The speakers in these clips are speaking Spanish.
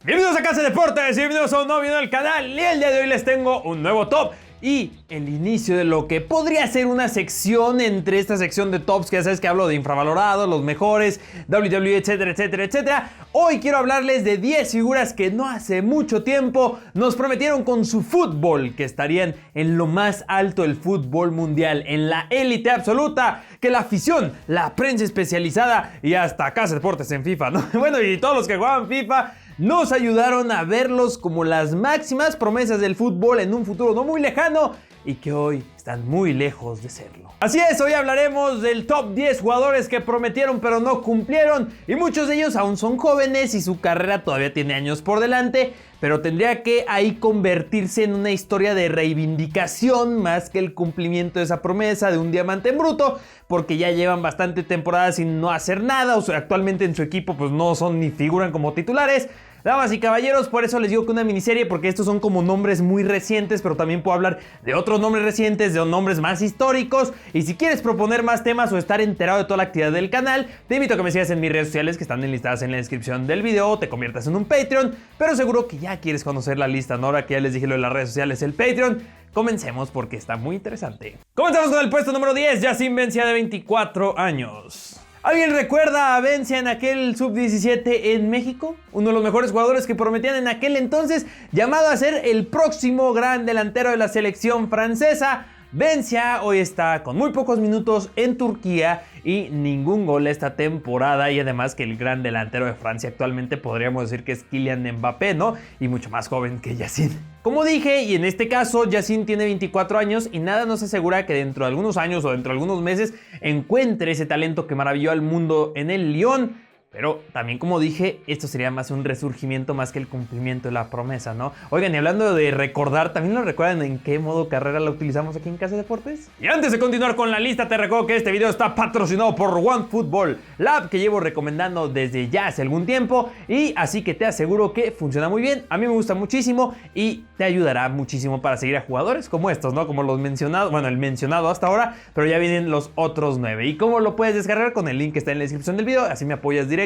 Bienvenidos a Casa Deportes y bienvenidos a un nuevo video del canal. Y el día de hoy les tengo un nuevo top y el inicio de lo que podría ser una sección entre esta sección de tops, que ya sabes que hablo de infravalorados, los mejores, WWE, etcétera, etcétera, etcétera. Hoy quiero hablarles de 10 figuras que no hace mucho tiempo nos prometieron con su fútbol que estarían en lo más alto del fútbol mundial, en la élite absoluta, que la afición, la prensa especializada y hasta Casa Deportes en FIFA, ¿no? Bueno, y todos los que juegan FIFA nos ayudaron a verlos como las máximas promesas del fútbol en un futuro no muy lejano y que hoy están muy lejos de serlo. Así es, hoy hablaremos del top 10 jugadores que prometieron pero no cumplieron, y muchos de ellos aún son jóvenes y su carrera todavía tiene años por delante, pero tendría que ahí convertirse en una historia de reivindicación más que el cumplimiento de esa promesa de un diamante en bruto, porque ya llevan bastante temporadas sin no hacer nada, o sea, actualmente en su equipo pues no son ni figuran como titulares. Damas y caballeros, por eso les digo que una miniserie, porque estos son como nombres muy recientes, pero también puedo hablar de otros nombres recientes, de nombres más históricos. Y si quieres proponer más temas o estar enterado de toda la actividad del canal, te invito a que me sigas en mis redes sociales que están enlistadas en la descripción del video, o te conviertas en un Patreon, pero seguro que ya quieres conocer la lista, ¿no? Ahora que ya les dije lo de las redes sociales, el Patreon. Comencemos porque está muy interesante. Comenzamos con el puesto número 10, Yacine Bencia, de 24 años. ¿Alguien recuerda a Bencia en aquel sub-17 en México? Uno de los mejores jugadores que prometían en aquel entonces, llamado a ser el próximo gran delantero de la selección francesa. Bencia hoy está con muy pocos minutos en Turquía y ningún gol esta temporada, y además que el gran delantero de Francia actualmente podríamos decir que es Kylian Mbappé, ¿no? Y mucho más joven que Yacine. Como dije, y en este caso Yacine tiene 24 años y nada nos asegura que dentro de algunos años o dentro de algunos meses encuentre ese talento que maravilló al mundo en el Lyon. Pero también, como dije, esto sería más un resurgimiento más que el cumplimiento de la promesa, ¿no? Oigan, y hablando de recordar, ¿también lo recuerdan en qué modo carrera la utilizamos aquí en Casa Deportes? Y antes de continuar con la lista, te recuerdo que este video está patrocinado por OneFootball, la app que llevo recomendando desde ya hace algún tiempo, y así que te aseguro que funciona muy bien. A mí me gusta muchísimo y te ayudará muchísimo para seguir a jugadores como estos, ¿no? Como los mencionados, bueno, el mencionado hasta ahora, pero ya vienen los otros 9. ¿Y cómo lo puedes descargar? Con el link que está en la descripción del video, así me apoyas directamente.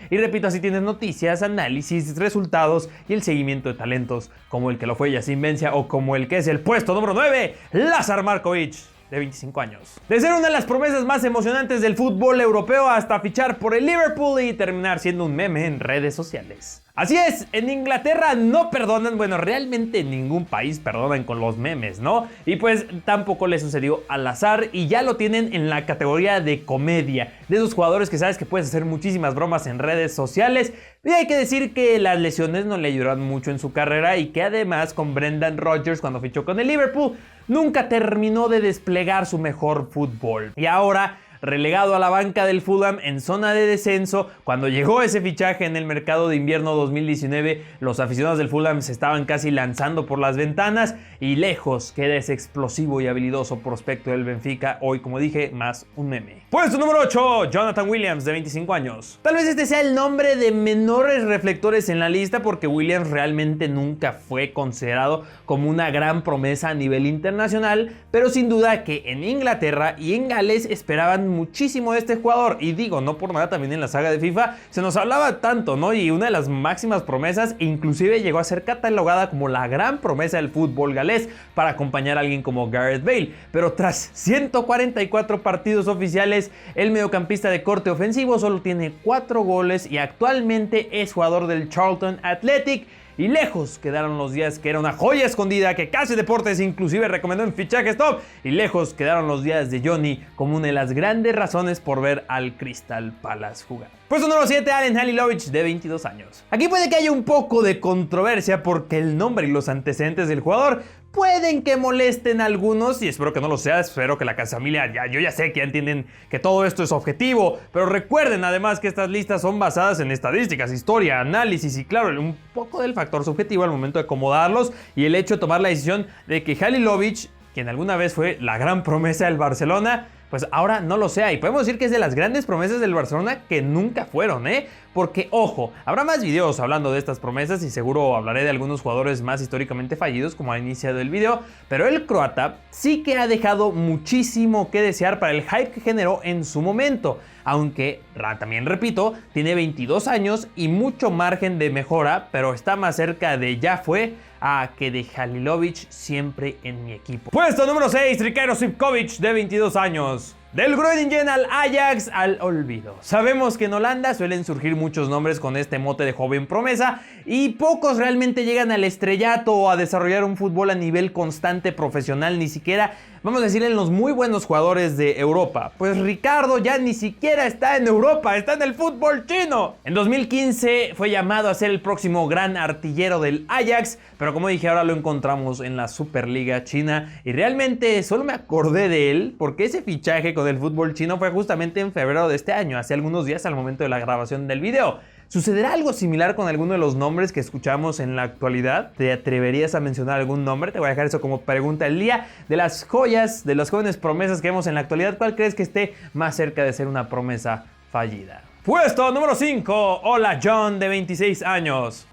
Y repito, así tienes noticias, análisis, resultados y el seguimiento de talentos como el que lo fue Yacine Bencia o como el que es el puesto número 9, Lazar Markovic, de 25 años. De ser una de las promesas más emocionantes del fútbol europeo hasta fichar por el Liverpool y terminar siendo un meme en redes sociales. Así es, en Inglaterra no perdonan, bueno, realmente en ningún país perdonan con los memes, ¿no? Y pues tampoco le sucedió a Lazar y ya lo tienen en la categoría de comedia, de esos jugadores que sabes que puedes hacer muchísimas bromas en redes sociales. Y hay que decir que las lesiones no le ayudaron mucho en su carrera y que además con Brendan Rodgers cuando fichó con el Liverpool nunca terminó de desplegar su mejor fútbol. Y ahora, relegado a la banca del Fulham en zona de descenso, cuando llegó ese fichaje en el mercado de invierno 2019, los aficionados del Fulham se estaban casi lanzando por las ventanas y lejos queda ese explosivo y habilidoso prospecto del Benfica, hoy como dije, más un meme. Puesto número 8, Jonathan Williams, de 25 años. Tal vez este sea el nombre de menores reflectores en la lista porque Williams realmente nunca fue considerado como una gran promesa a nivel internacional, pero sin duda que en Inglaterra y en Gales esperaban muchísimo de este jugador, y digo, no por nada también en la saga de FIFA se nos hablaba tanto, ¿no? Y una de las máximas promesas, inclusive llegó a ser catalogada como la gran promesa del fútbol galés para acompañar a alguien como Gareth Bale, pero tras 144 partidos oficiales, el mediocampista de corte ofensivo solo tiene 4 goles y actualmente es jugador del Charlton Athletic. Y lejos quedaron los días que era una joya escondida que Casa Deportes inclusive recomendó en Fichajes Top. Y lejos quedaron los días de Johnny como una de las grandes razones por ver al Crystal Palace jugar. Puesto número 7, Alen Halilovic, de 22 años. Aquí puede que haya un poco de controversia porque el nombre y los antecedentes del jugador pueden que molesten a algunos, y espero que no lo sea. Espero que la Casamilia, yo ya sé que ya entienden que todo esto es objetivo, pero recuerden además que estas listas son basadas en estadísticas, historia, análisis y claro, un poco del factor subjetivo al momento de acomodarlos y el hecho de tomar la decisión de que Halilovic, quien alguna vez fue la gran promesa del Barcelona, pues ahora no lo sea. Y podemos decir que es de las grandes promesas del Barcelona que nunca fueron, Porque, ojo, habrá más videos hablando de estas promesas y seguro hablaré de algunos jugadores más históricamente fallidos como ha iniciado el video, pero el croata sí que ha dejado muchísimo que desear para el hype que generó en su momento. aunque también repito, tiene 22 años y mucho margen de mejora, pero está más cerca de ya fue a que de Halilovic siempre en mi equipo. Puesto número 6, Ricardo Sivkovic, de 22 años. Del Groningen al Ajax al olvido. Sabemos que en Holanda suelen surgir muchos nombres con este mote de joven promesa y pocos realmente llegan al estrellato o a desarrollar un fútbol a nivel constante profesional, ni siquiera, vamos a decir, en los muy buenos jugadores de Europa. Pues Ricardo ya ni siquiera está en Europa, está en el fútbol chino. En 2015 fue llamado a ser el próximo gran artillero del Ajax, pero como dije, ahora lo encontramos en la Superliga China y realmente solo me acordé de él porque ese fichaje con el fútbol chino fue justamente en febrero de este año, hace algunos días al momento de la grabación del video. ¿Sucederá algo similar con alguno de los nombres que escuchamos en la actualidad? ¿Te atreverías a mencionar algún nombre? Te voy a dejar eso como pregunta del día. De las joyas, de las jóvenes promesas que vemos en la actualidad, ¿cuál crees que esté más cerca de ser una promesa fallida? Puesto número 5, Ola John, de 26 años.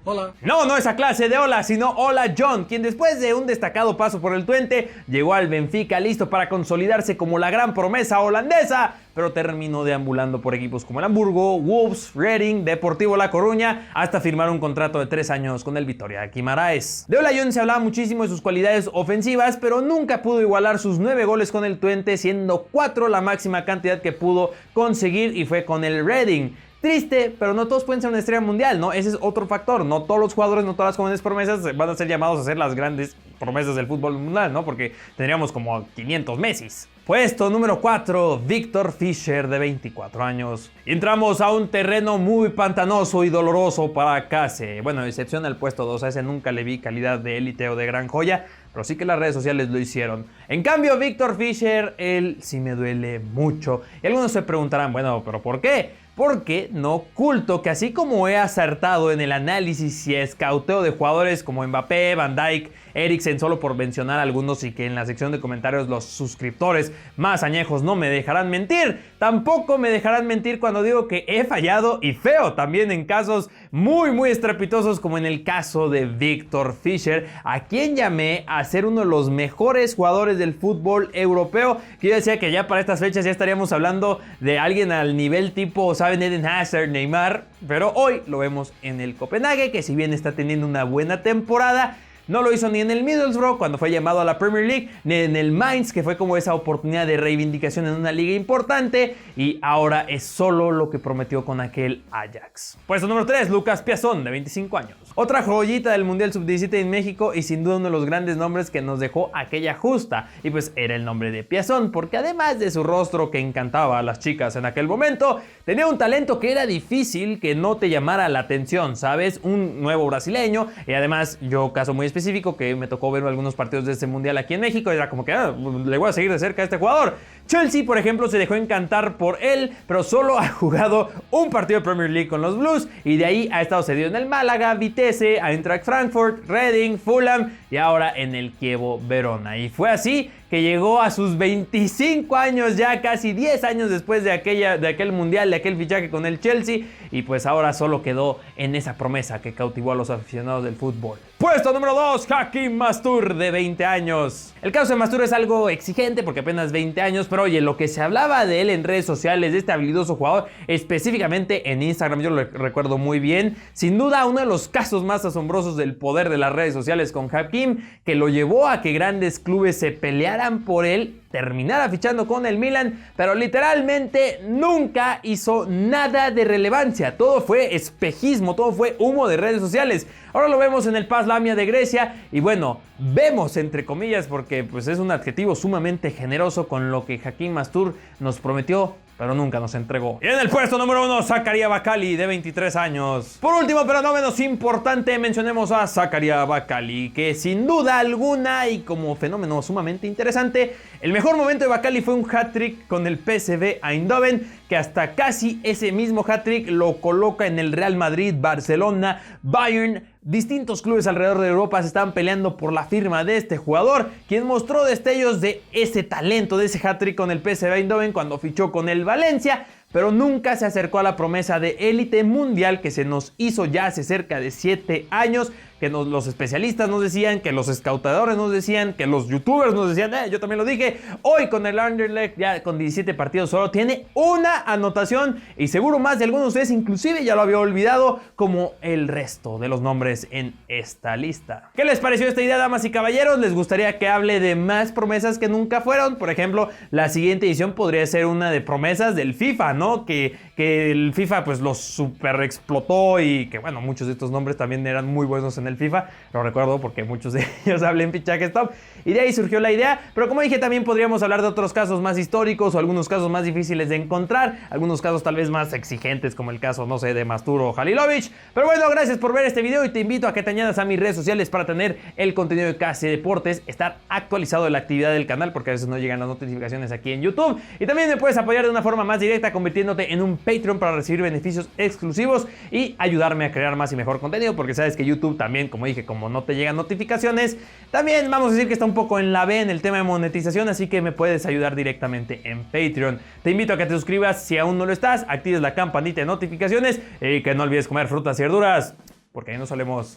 Hola. No esa clase de hola, sino Ola John, quien después de un destacado paso por el Twente, llegó al Benfica listo para consolidarse como la gran promesa holandesa, pero terminó deambulando por equipos como el Hamburgo, Wolves, Reading, Deportivo La Coruña, hasta firmar un contrato de 3 años con el Vitória de Guimaraes. De Ola John se hablaba muchísimo de sus cualidades ofensivas, pero nunca pudo igualar sus 9 goles con el Twente, siendo 4 la máxima cantidad que pudo conseguir y fue con el Reading. Triste, pero no todos pueden ser una estrella mundial, ¿no? Ese es otro factor. No todos los jugadores, no todas las jóvenes promesas van a ser llamados a ser las grandes promesas del fútbol mundial, ¿no? Porque tendríamos como 500 Messis. Puesto número 4, Viktor Fischer, de 24 años. Y entramos a un terreno muy pantanoso y doloroso para Kase. Bueno, excepción al puesto 2, a ese nunca le vi calidad de élite o de gran joya, pero sí que las redes sociales lo hicieron. En cambio, Viktor Fischer, él sí me duele mucho. Y algunos se preguntarán, bueno, ¿pero por qué? Porque no oculto que así como he acertado en el análisis y escauteo de jugadores como Mbappé, Van Dijk, Eriksen, solo por mencionar algunos, y que en la sección de comentarios los suscriptores más añejos no me dejarán mentir, tampoco me dejarán mentir cuando digo que he fallado y feo también en casos muy estrepitosos, como en el caso de Viktor Fischer, a quien llamé a ser uno de los mejores jugadores del fútbol europeo, que yo decía que ya para estas fechas ya estaríamos hablando de alguien al nivel tipo, ¿saben? Eden Hazard, Neymar, pero hoy lo vemos en el Copenhague, que si bien está teniendo una buena temporada, no lo hizo ni en el Middlesbrough cuando fue llamado a la Premier League, ni en el Mainz, que fue como esa oportunidad de reivindicación en una liga importante, y ahora es solo lo que prometió con aquel Ajax. Puesto número 3, Lucas Piazón, de 25 años. Otra joyita del Mundial Sub-17 en México y sin duda uno de los grandes nombres que nos dejó aquella justa. Y pues era el nombre de Piazón, porque además de su rostro que encantaba a las chicas en aquel momento, tenía un talento que era difícil que no te llamara la atención, ¿sabes? Un nuevo brasileño, y además yo, caso muy específico, que me tocó ver algunos partidos de este Mundial aquí en México, era como que le voy a seguir de cerca a este jugador. Chelsea, por ejemplo, se dejó encantar por él, pero solo ha jugado un partido de Premier League con los Blues, y de ahí ha estado cedido en el Málaga, Vitesse, Eintracht Frankfurt, Reading, Fulham y ahora en el Chievo Verona. Y fue así que llegó a sus 25 años, ya casi 10 años después de aquel Mundial, de aquel fichaje con el Chelsea, y pues ahora solo quedó en esa promesa que cautivó a los aficionados del fútbol. Puesto número 2, Hakim Mastur, de 20 años. El caso de Mastur es algo exigente porque apenas 20 años, pero oye, lo que se hablaba de él en redes sociales, de este habilidoso jugador, específicamente en Instagram, yo lo recuerdo muy bien, sin duda uno de los casos más asombrosos del poder de las redes sociales con Hakim, que lo llevó a que grandes clubes se pelearan por él, terminara fichando con el Milan, pero literalmente nunca hizo nada de relevancia. Todo fue espejismo, todo fue humo de redes sociales. Ahora lo vemos en el PAS Lamia de Grecia y bueno, vemos entre comillas porque pues es un adjetivo sumamente generoso con lo que Hakim Mastur nos prometió, pero nunca nos entregó. Y en el puesto número 1, Zakaria Bakali, de 23 años. Por último, pero no menos importante, mencionemos a Zakaria Bakali, que sin duda alguna y como fenómeno sumamente interesante, el mejor momento de Bakali fue un hat-trick con el PSV Eindhoven, que hasta casi ese mismo hat-trick lo coloca en el Real Madrid, Barcelona, Bayern. Distintos clubes alrededor de Europa se estaban peleando por la firma de este jugador, quien mostró destellos de ese talento, de ese hat-trick con el PSV Eindhoven cuando fichó con el Valencia, pero nunca se acercó a la promesa de élite mundial que se nos hizo ya hace cerca de 7 años, que los especialistas nos decían, que los scoutadores nos decían, que los youtubers nos decían, yo también lo dije. Hoy con el Anderlecht, ya con 17 partidos solo tiene una anotación, y seguro más de algunos de ustedes inclusive ya lo había olvidado, como el resto de los nombres en esta lista. ¿Qué les pareció esta idea, damas y caballeros? ¿Les gustaría que hable de más promesas que nunca fueron? Por ejemplo, la siguiente edición podría ser una de promesas del FIFA, ¿no? Que el FIFA pues los super explotó, y que bueno, muchos de estos nombres también eran muy buenos en el FIFA, lo recuerdo porque muchos de ellos hablan fichajes top, y de ahí surgió la idea. Pero como dije, también podríamos hablar de otros casos más históricos, o algunos casos más difíciles de encontrar, algunos casos tal vez más exigentes, como el caso, no sé, de Masturo o Halilovic. Pero bueno, gracias por ver este video, y te invito a que te añadas a mis redes sociales para tener el contenido de KC Deportes, estar actualizado de la actividad del canal, porque a veces no llegan las notificaciones aquí en YouTube. Y también me puedes apoyar de una forma más directa convirtiéndote en un Patreon para recibir beneficios exclusivos y ayudarme a crear más y mejor contenido, porque sabes que YouTube también, como dije, como no te llegan notificaciones, también vamos a decir que está un poco en la B en el tema de monetización, así que me puedes ayudar directamente en Patreon. Te invito a que te suscribas si aún no lo estás, actives la campanita de notificaciones y que no olvides comer frutas y verduras, porque ahí nos solemos.